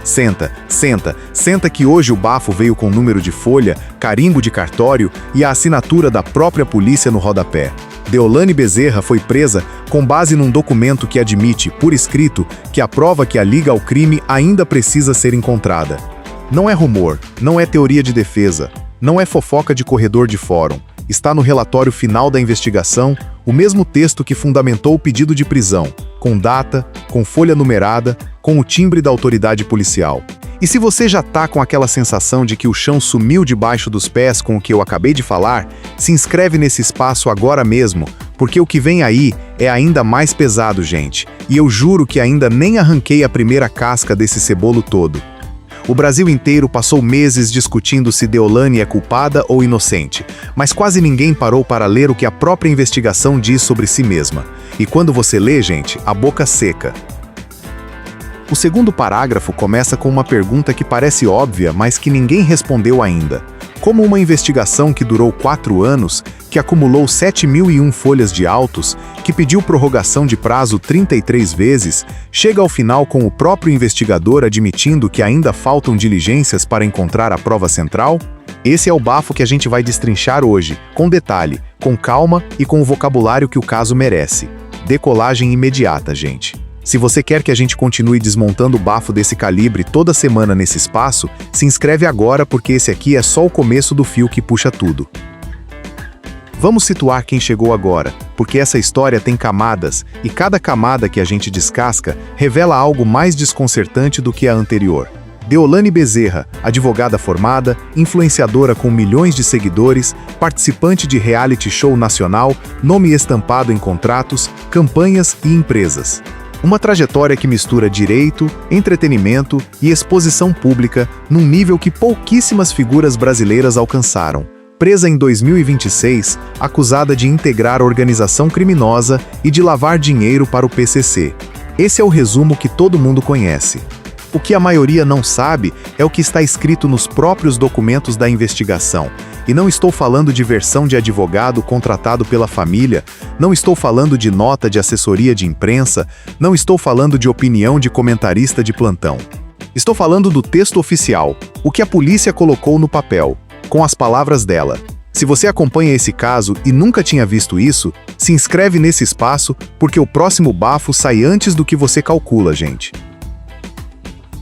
Senta, senta, senta que hoje o bafo veio com número de folha, carimbo de cartório e a assinatura da própria polícia no rodapé. Deolane Bezerra foi presa com base num documento que admite, por escrito, que a prova que a liga ao crime ainda precisa ser encontrada. Não é rumor, não é teoria de defesa, não é fofoca de corredor de fórum. Está no relatório final da investigação, o mesmo texto que fundamentou o pedido de prisão, com data, com folha numerada, com o timbre da autoridade policial. E se você já tá com aquela sensação de que o chão sumiu debaixo dos pés com o que eu acabei de falar, se inscreve nesse espaço agora mesmo, porque o que vem aí é ainda mais pesado, gente. E eu juro que ainda nem arranquei a primeira casca desse cebolo todo. O Brasil inteiro passou meses discutindo se Deolane é culpada ou inocente, mas quase ninguém parou para ler o que a própria investigação diz sobre si mesma. E quando você lê, gente, a boca seca. O segundo parágrafo começa com uma pergunta que parece óbvia, mas que ninguém respondeu ainda. Como uma investigação que durou 4 anos, que acumulou 7.001 folhas de autos, que pediu prorrogação de prazo 33 vezes, chega ao final com o próprio investigador admitindo que ainda faltam diligências para encontrar a prova central? Esse é o bafo que a gente vai destrinchar hoje, com detalhe, com calma e com o vocabulário que o caso merece. Decolagem imediata, gente. Se você quer que a gente continue desmontando o bafo desse calibre toda semana nesse espaço, se inscreve agora porque esse aqui é só o começo do fio que puxa tudo. Vamos situar quem chegou agora, porque essa história tem camadas, e cada camada que a gente descasca revela algo mais desconcertante do que a anterior. Deolane Bezerra, advogada formada, influenciadora com milhões de seguidores, participante de reality show nacional, nome estampado em contratos, campanhas e empresas. Uma trajetória que mistura direito, entretenimento e exposição pública num nível que pouquíssimas figuras brasileiras alcançaram. Presa em 2026, acusada de integrar organização criminosa e de lavar dinheiro para o PCC. Esse é o resumo que todo mundo conhece. O que a maioria não sabe é o que está escrito nos próprios documentos da investigação. E não estou falando de versão de advogado contratado pela família, não estou falando de nota de assessoria de imprensa, não estou falando de opinião de comentarista de plantão. Estou falando do texto oficial, o que a polícia colocou no papel, com as palavras dela. Se você acompanha esse caso e nunca tinha visto isso, se inscreve nesse espaço porque o próximo bafo sai antes do que você calcula, gente.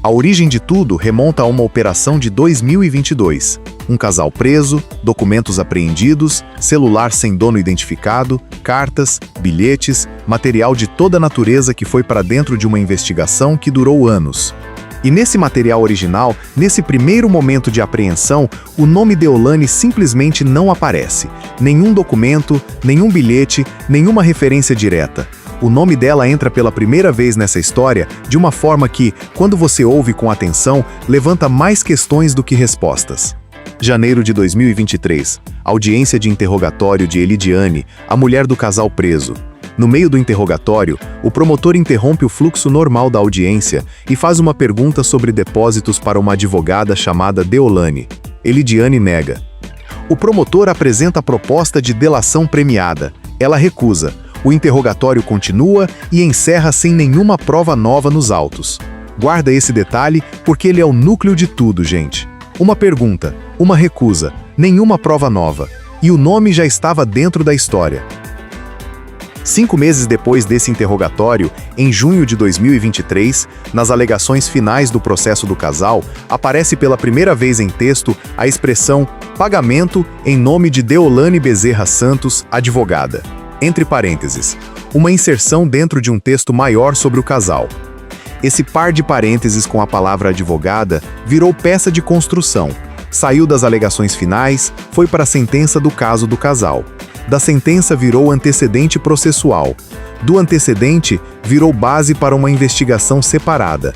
A origem de tudo remonta a uma operação de 2022. Um casal preso, documentos apreendidos, celular sem dono identificado, cartas, bilhetes, material de toda natureza que foi para dentro de uma investigação que durou anos. E nesse material original, nesse primeiro momento de apreensão, o nome Deolane simplesmente não aparece. Nenhum documento, nenhum bilhete, nenhuma referência direta. O nome dela entra pela primeira vez nessa história de uma forma que, quando você ouve com atenção, levanta mais questões do que respostas. Janeiro de 2023. Audiência de interrogatório de Elidiane, a mulher do casal preso. No meio do interrogatório, o promotor interrompe o fluxo normal da audiência e faz uma pergunta sobre depósitos para uma advogada chamada Deolane. Elidiane nega. O promotor apresenta a proposta de delação premiada. Ela recusa. O interrogatório continua e encerra sem nenhuma prova nova nos autos. Guarda esse detalhe porque ele é o núcleo de tudo, gente. Uma pergunta, uma recusa, nenhuma prova nova. E o nome já estava dentro da história. 5 meses depois desse interrogatório, em junho de 2023, nas alegações finais do processo do casal, aparece pela primeira vez em texto a expressão pagamento em nome de Deolane Bezerra Santos, advogada. Entre parênteses, uma inserção dentro de um texto maior sobre o casal. Esse par de parênteses com a palavra advogada virou peça de construção. Saiu das alegações finais, foi para a sentença do caso do casal. Da sentença virou antecedente processual. Do antecedente, virou base para uma investigação separada.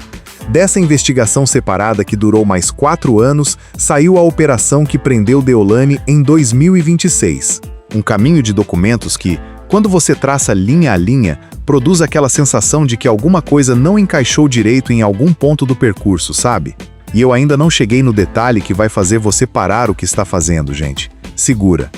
Dessa investigação separada que durou mais 4 anos, saiu a operação que prendeu Deolane em 2026. Um caminho de documentos que, quando você traça linha a linha, produz aquela sensação de que alguma coisa não encaixou direito em algum ponto do percurso, sabe? E eu ainda não cheguei no detalhe que vai fazer você parar o que está fazendo, gente. Segura.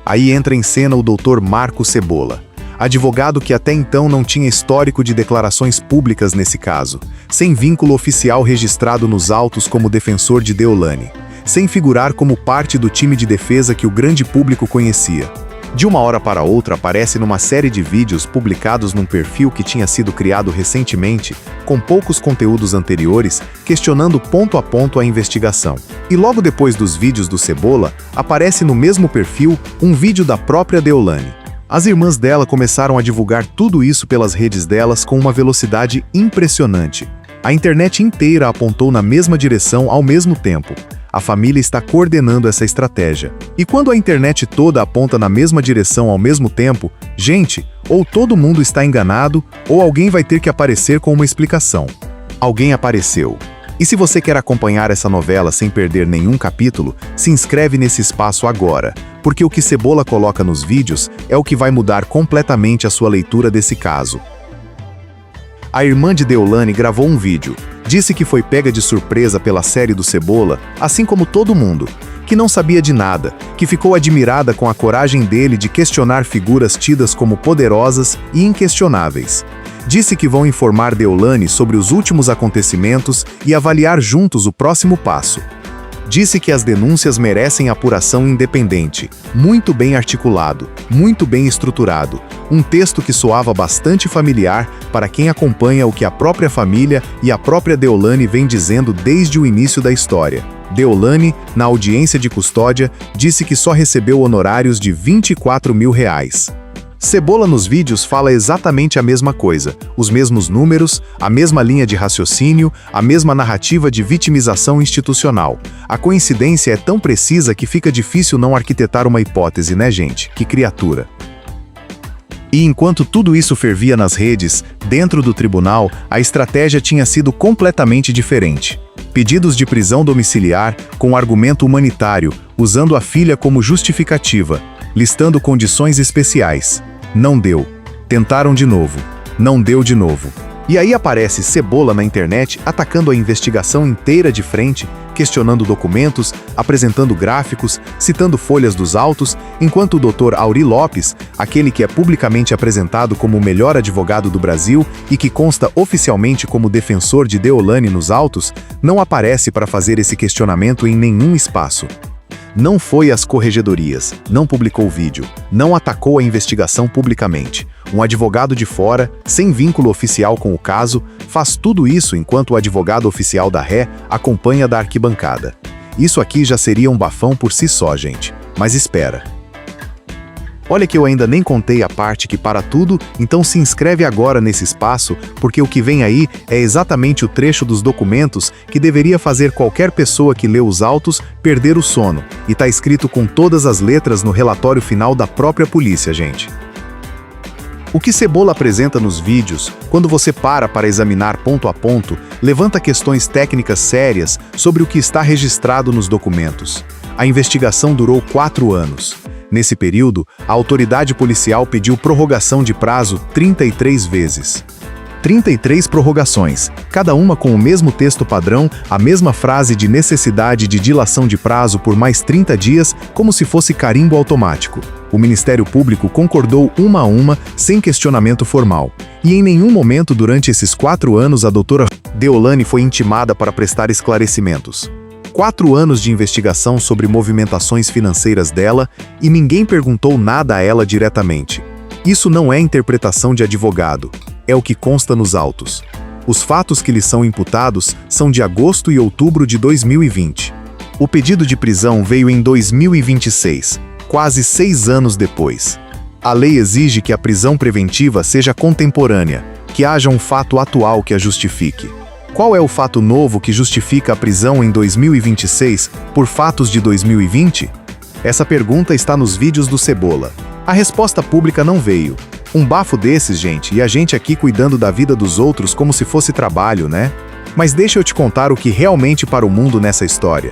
Aí entra em cena o Dr. Marco Cebola. advogado que até então não tinha histórico de declarações públicas nesse caso, sem vínculo oficial registrado nos autos como defensor de Deolane, sem figurar como parte do time de defesa que o grande público conhecia. De uma hora para outra aparece numa série de vídeos publicados num perfil que tinha sido criado recentemente, com poucos conteúdos anteriores, questionando ponto a ponto a investigação. E logo depois dos vídeos do Cebola, aparece no mesmo perfil um vídeo da própria Deolane. As irmãs dela começaram a divulgar tudo isso pelas redes delas com uma velocidade impressionante. A internet inteira apontou na mesma direção ao mesmo tempo. A família está coordenando essa estratégia. E quando a internet toda aponta na mesma direção ao mesmo tempo, gente, ou todo mundo está enganado, ou alguém vai ter que aparecer com uma explicação. Alguém apareceu. E se você quer acompanhar essa novela sem perder nenhum capítulo, se inscreve nesse espaço agora, porque o que Cebola coloca nos vídeos é o que vai mudar completamente a sua leitura desse caso. A irmã de Deolane gravou um vídeo. Disse que foi pega de surpresa pela série do Cebola, assim como todo mundo, que não sabia de nada, que ficou admirada com a coragem dele de questionar figuras tidas como poderosas e inquestionáveis. Disse que vão informar Deolane sobre os últimos acontecimentos e avaliar juntos o próximo passo. Disse que as denúncias merecem apuração independente, muito bem articulado, muito bem estruturado, um texto que soava bastante familiar para quem acompanha o que a própria família e a própria Deolane vem dizendo desde o início da história. Deolane, na audiência de custódia, disse que só recebeu honorários de R$24 mil. Cebola nos vídeos fala exatamente a mesma coisa, os mesmos números, a mesma linha de raciocínio, a mesma narrativa de vitimização institucional. A coincidência é tão precisa que fica difícil não arquitetar uma hipótese, né, gente? Que criatura! E enquanto tudo isso fervia nas redes, dentro do tribunal, a estratégia tinha sido completamente diferente. Pedidos de prisão domiciliar com argumento humanitário, usando a filha como justificativa, listando condições especiais. Não deu. Tentaram de novo. Não deu de novo. E aí aparece Cebola na internet atacando a investigação inteira de frente, questionando documentos, apresentando gráficos, citando folhas dos autos, enquanto o Dr. Aury Lopes, aquele que é publicamente apresentado como o melhor advogado do Brasil e que consta oficialmente como defensor de Deolane nos autos, não aparece para fazer esse questionamento em nenhum espaço. Não foi às corregedorias, não publicou vídeo, não atacou a investigação publicamente. Um advogado de fora, sem vínculo oficial com o caso, faz tudo isso enquanto o advogado oficial da ré acompanha da arquibancada. Isso aqui já seria um bafão por si só, gente. Mas espera. Olha que eu ainda nem contei a parte que para tudo, então se inscreve agora nesse espaço, porque o que vem aí é exatamente o trecho dos documentos que deveria fazer qualquer pessoa que lê os autos perder o sono, e tá escrito com todas as letras no relatório final da própria polícia, gente. O que Cebola apresenta nos vídeos, quando você para examinar ponto a ponto, levanta questões técnicas sérias sobre o que está registrado nos documentos. A investigação durou 4 anos. Nesse período, a autoridade policial pediu prorrogação de prazo 33 vezes. 33 prorrogações, cada uma com o mesmo texto padrão, a mesma frase de necessidade de dilação de prazo por mais 30 dias, como se fosse carimbo automático. O Ministério Público concordou uma a uma, sem questionamento formal. E em nenhum momento durante esses 4 anos a doutora Deolane foi intimada para prestar esclarecimentos. 4 anos de investigação sobre movimentações financeiras dela e ninguém perguntou nada a ela diretamente. Isso não é interpretação de advogado, é o que consta nos autos. Os fatos que lhe são imputados são de agosto e outubro de 2020. O pedido de prisão veio em 2026, quase 6 anos depois. A lei exige que a prisão preventiva seja contemporânea, que haja um fato atual que a justifique. Qual é o fato novo que justifica a prisão em 2026 por fatos de 2020? Essa pergunta está nos vídeos do Cebola. A resposta pública não veio. Um bafo desses, gente, e a gente aqui cuidando da vida dos outros como se fosse trabalho, né? Mas deixa eu te contar o que realmente para o mundo nessa história.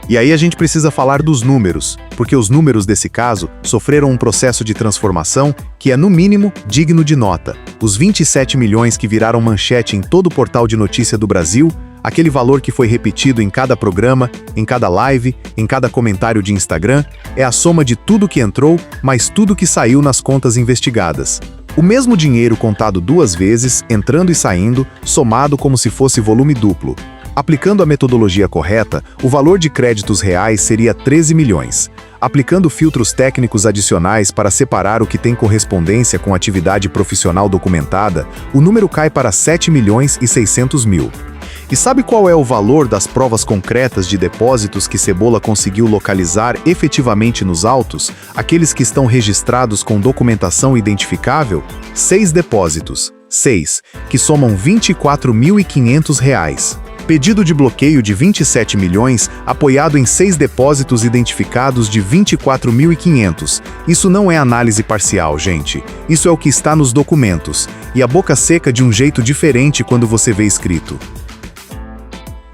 E aí a gente precisa falar dos números, porque os números desse caso sofreram um processo de transformação que é, no mínimo, digno de nota. Os 27 milhões que viraram manchete em todo o portal de notícia do Brasil, aquele valor que foi repetido em cada programa, em cada live, em cada comentário de Instagram, é a soma de tudo que entrou, mais tudo que saiu nas contas investigadas. O mesmo dinheiro contado 2 vezes, entrando e saindo, somado como se fosse volume duplo. Aplicando a metodologia correta, o valor de créditos reais seria 13 milhões. Aplicando filtros técnicos adicionais para separar o que tem correspondência com atividade profissional documentada, o número cai para 7 milhões e 600 mil. E sabe qual é o valor das provas concretas de depósitos que Cebola conseguiu localizar efetivamente nos autos, aqueles que estão registrados com documentação identificável? 6 depósitos. 6, que somam R$ 24.500. Pedido de bloqueio de 27 milhões, apoiado em 6 depósitos identificados de 24.500. Isso não é análise parcial, gente. Isso é o que está nos documentos. E a boca seca de um jeito diferente quando você vê escrito.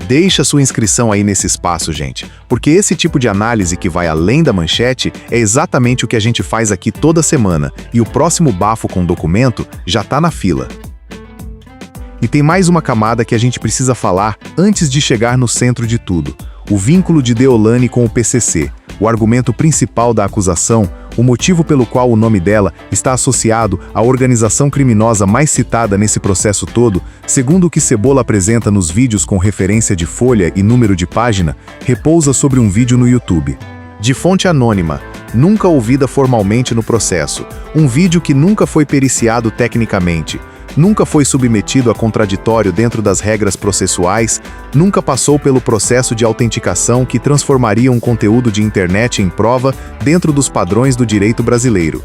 Deixa sua inscrição aí nesse espaço, gente, porque esse tipo de análise que vai além da manchete é exatamente o que a gente faz aqui toda semana, e o próximo bafo com documento já tá na fila. E tem mais uma camada que a gente precisa falar antes de chegar no centro de tudo: o vínculo de Deolane com o PCC, o argumento principal da acusação, o motivo pelo qual o nome dela está associado à organização criminosa mais citada nesse processo todo, segundo o que Cebola apresenta nos vídeos com referência de folha e número de página, repousa sobre um vídeo no YouTube. De fonte anônima, nunca ouvida formalmente no processo, um vídeo que nunca foi periciado tecnicamente, nunca foi submetido a contraditório dentro das regras processuais, nunca passou pelo processo de autenticação que transformaria um conteúdo de internet em prova dentro dos padrões do direito brasileiro.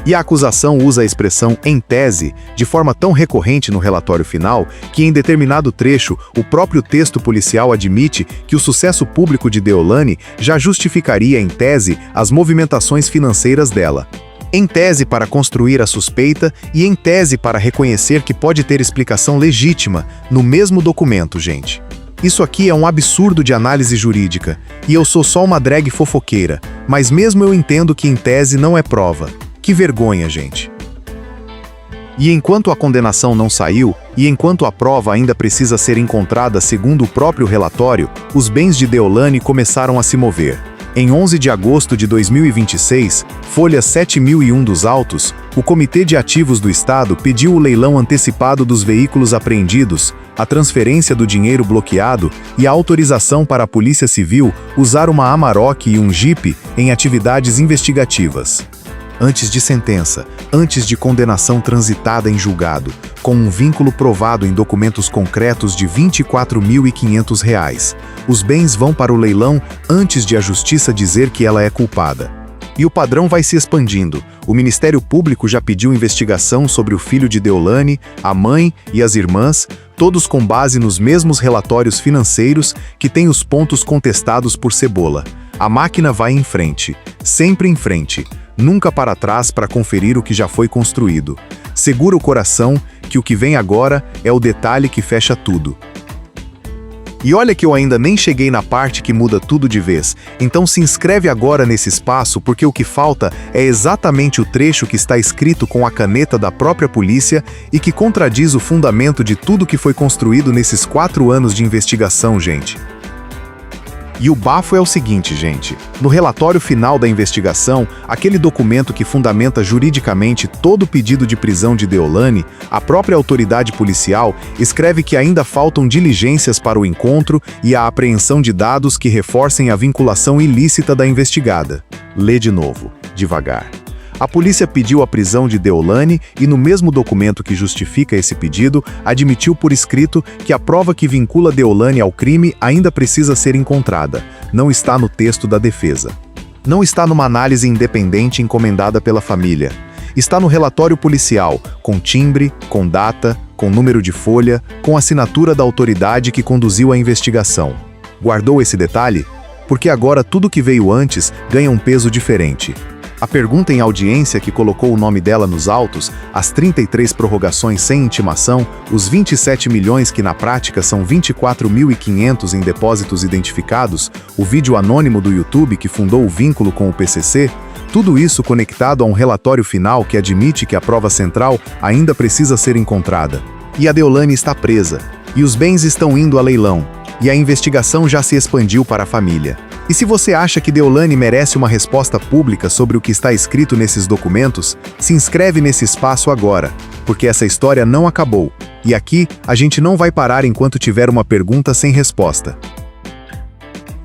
E a acusação usa a expressão "em tese" de forma tão recorrente no relatório final que, em determinado trecho, o próprio texto policial admite que o sucesso público de Deolane já justificaria, em tese, as movimentações financeiras dela. Em tese para construir a suspeita e em tese para reconhecer que pode ter explicação legítima no mesmo documento, gente. Isso aqui é um absurdo de análise jurídica, e eu sou só uma drag fofoqueira, mas mesmo eu entendo que em tese não é prova. Que vergonha, gente. E enquanto a condenação não saiu, e enquanto a prova ainda precisa ser encontrada segundo o próprio relatório, os bens de Deolane começaram a se mover. Em 11 de agosto de 2026, folha 7001 dos autos, o Comitê de Ativos do Estado pediu o leilão antecipado dos veículos apreendidos, a transferência do dinheiro bloqueado e a autorização para a Polícia Civil usar uma Amarok e um Jeep em atividades investigativas. Antes de sentença, antes de condenação transitada em julgado, com um vínculo provado em documentos concretos de R$ 24.500. Os bens vão para o leilão antes de a justiça dizer que ela é culpada. E o padrão vai se expandindo. O Ministério Público já pediu investigação sobre o filho de Deolane, a mãe e as irmãs, todos com base nos mesmos relatórios financeiros que têm os pontos contestados por Cebola. A máquina vai em frente, sempre em frente, nunca para trás para conferir o que já foi construído. Segura o coração que o que vem agora é o detalhe que fecha tudo. E olha que eu ainda nem cheguei na parte que muda tudo de vez, então se inscreve agora nesse espaço porque o que falta é exatamente o trecho que está escrito com a caneta da própria polícia e que contradiz o fundamento de tudo que foi construído nesses 4 anos de investigação, gente. E o bafo é o seguinte, gente. No relatório final da investigação, aquele documento que fundamenta juridicamente todo o pedido de prisão de Deolane, a própria autoridade policial escreve que ainda faltam diligências para o encontro e a apreensão de dados que reforcem a vinculação ilícita da investigada. Lê de novo, devagar. A polícia pediu a prisão de Deolane e, no mesmo documento que justifica esse pedido, admitiu por escrito que a prova que vincula Deolane ao crime ainda precisa ser encontrada. Não está no texto da defesa. Não está numa análise independente encomendada pela família. Está no relatório policial, com timbre, com data, com número de folha, com assinatura da autoridade que conduziu a investigação. Guardou esse detalhe? Porque agora tudo que veio antes ganha um peso diferente. A pergunta em audiência que colocou o nome dela nos autos, as 33 prorrogações sem intimação, os 27 milhões que na prática são 24.500 em depósitos identificados, o vídeo anônimo do YouTube que fundou o vínculo com o PCC, tudo isso conectado a um relatório final que admite que a prova central ainda precisa ser encontrada. E a Deolane está presa. E os bens estão indo a leilão, e a investigação já se expandiu para a família. E se você acha que Deolane merece uma resposta pública sobre o que está escrito nesses documentos, se inscreve nesse espaço agora, porque essa história não acabou. E aqui, a gente não vai parar enquanto tiver uma pergunta sem resposta.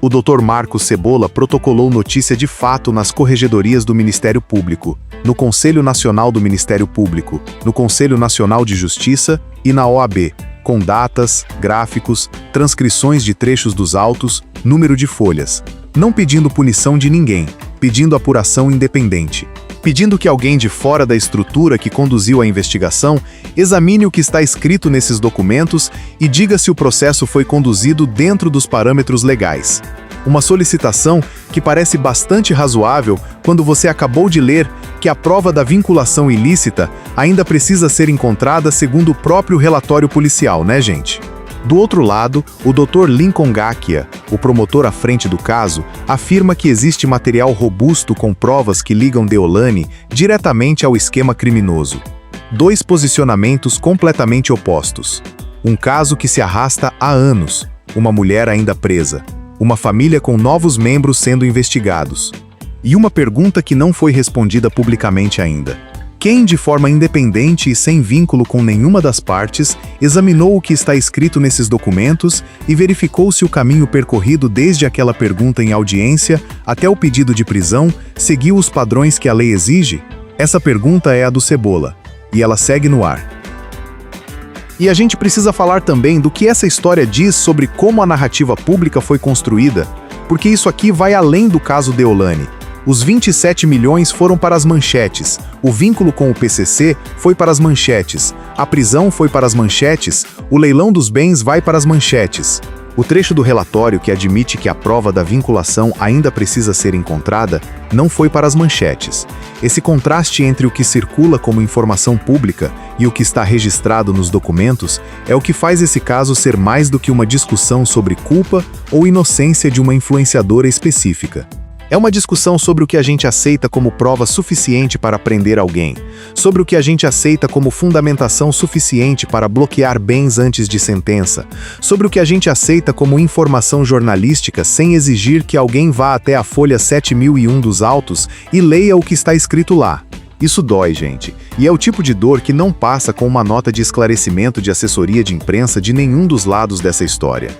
O Dr. Marcos Cebola protocolou notícia de fato nas corregedorias do Ministério Público, no Conselho Nacional do Ministério Público, no Conselho Nacional de Justiça e na OAB, com datas, gráficos, transcrições de trechos dos autos, número de folhas. Não pedindo punição de ninguém, pedindo apuração independente. Pedindo que alguém de fora da estrutura que conduziu a investigação examine o que está escrito nesses documentos e diga se o processo foi conduzido dentro dos parâmetros legais. Uma solicitação que parece bastante razoável quando você acabou de ler que a prova da vinculação ilícita ainda precisa ser encontrada segundo o próprio relatório policial, né, gente? Do outro lado, o Dr. Lincoln Gakia, o promotor à frente do caso, afirma que existe material robusto com provas que ligam Deolane diretamente ao esquema criminoso. Dois posicionamentos completamente opostos. Um caso que se arrasta há anos, uma mulher ainda presa, uma família com novos membros sendo investigados. E uma pergunta que não foi respondida publicamente ainda. Quem, de forma independente e sem vínculo com nenhuma das partes, examinou o que está escrito nesses documentos e verificou se o caminho percorrido desde aquela pergunta em audiência até o pedido de prisão seguiu os padrões que a lei exige? Essa pergunta é a do Cebola, e ela segue no ar. E a gente precisa falar também do que essa história diz sobre como a narrativa pública foi construída, porque isso aqui vai além do caso Deolane. Os 27 milhões foram para as manchetes, o vínculo com o PCC foi para as manchetes, a prisão foi para as manchetes, o leilão dos bens vai para as manchetes. O trecho do relatório que admite que a prova da vinculação ainda precisa ser encontrada não foi para as manchetes. Esse contraste entre o que circula como informação pública e o que está registrado nos documentos é o que faz esse caso ser mais do que uma discussão sobre culpa ou inocência de uma influenciadora específica. É uma discussão sobre o que a gente aceita como prova suficiente para prender alguém, sobre o que a gente aceita como fundamentação suficiente para bloquear bens antes de sentença, sobre o que a gente aceita como informação jornalística sem exigir que alguém vá até a folha 7001 dos autos e leia o que está escrito lá. Isso dói, gente, e é o tipo de dor que não passa com uma nota de esclarecimento de assessoria de imprensa de nenhum dos lados dessa história.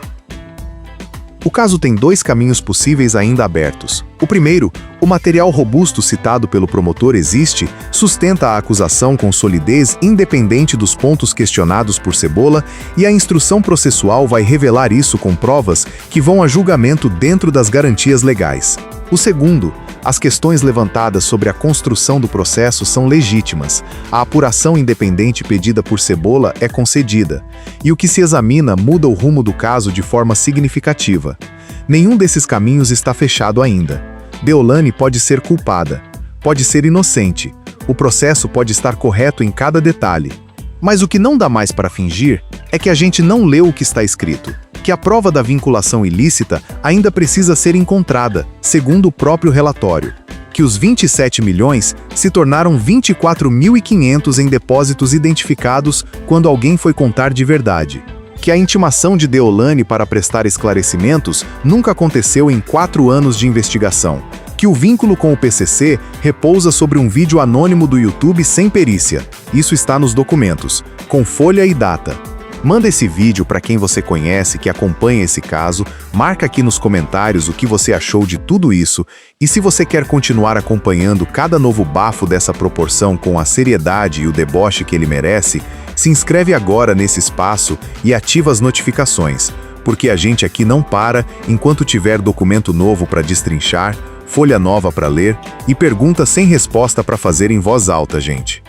O caso tem dois caminhos possíveis ainda abertos. O primeiro, o material robusto citado pelo promotor existe, sustenta a acusação com solidez independente dos pontos questionados por Cebola e a instrução processual vai revelar isso com provas que vão a julgamento dentro das garantias legais. O segundo, as questões levantadas sobre a construção do processo são legítimas, a apuração independente pedida por Cebola é concedida, e o que se examina muda o rumo do caso de forma significativa. Nenhum desses caminhos está fechado ainda. Deolane pode ser culpada, pode ser inocente, o processo pode estar correto em cada detalhe. Mas o que não dá mais para fingir é que a gente não leu o que está escrito, que a prova da vinculação ilícita ainda precisa ser encontrada, segundo o próprio relatório, que os 27 milhões se tornaram 24.500 em depósitos identificados quando alguém foi contar de verdade, que a intimação de Deolane para prestar esclarecimentos nunca aconteceu em 4 anos de investigação, que o vínculo com o PCC repousa sobre um vídeo anônimo do YouTube sem perícia. Isso está nos documentos, com folha e data. Manda esse vídeo para quem você conhece que acompanha esse caso, marca aqui nos comentários o que você achou de tudo isso e se você quer continuar acompanhando cada novo bafo dessa proporção com a seriedade e o deboche que ele merece, se inscreve agora nesse espaço e ativa as notificações, porque a gente aqui não para enquanto tiver documento novo para destrinchar, folha nova para ler e pergunta sem resposta para fazer em voz alta, gente.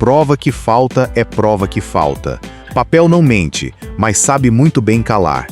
Prova que falta é prova que falta. Papel não mente, mas sabe muito bem calar.